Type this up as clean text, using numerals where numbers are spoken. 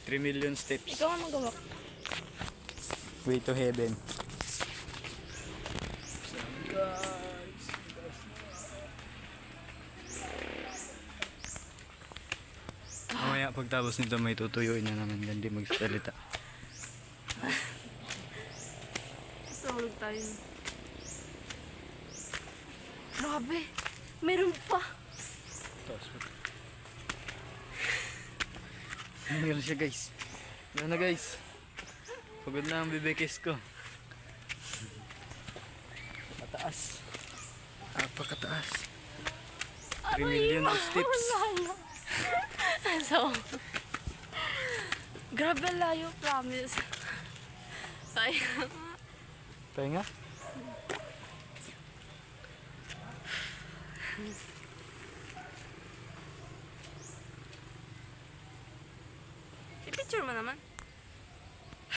3 million steps. Ikaw ang magawa. Way to heaven. Mamaya pagtapos nito may tutuyuin na naman yan, di magsalita. Sulog tayo. Grabe. Meron pa. Meron siya guys. Meron na guys. Pagod na ang bibekis ko. Mataas. Napakataas. 3 million steps. So, grabe layo, promise. Tayo. Tayo nga. I-picture mo naman.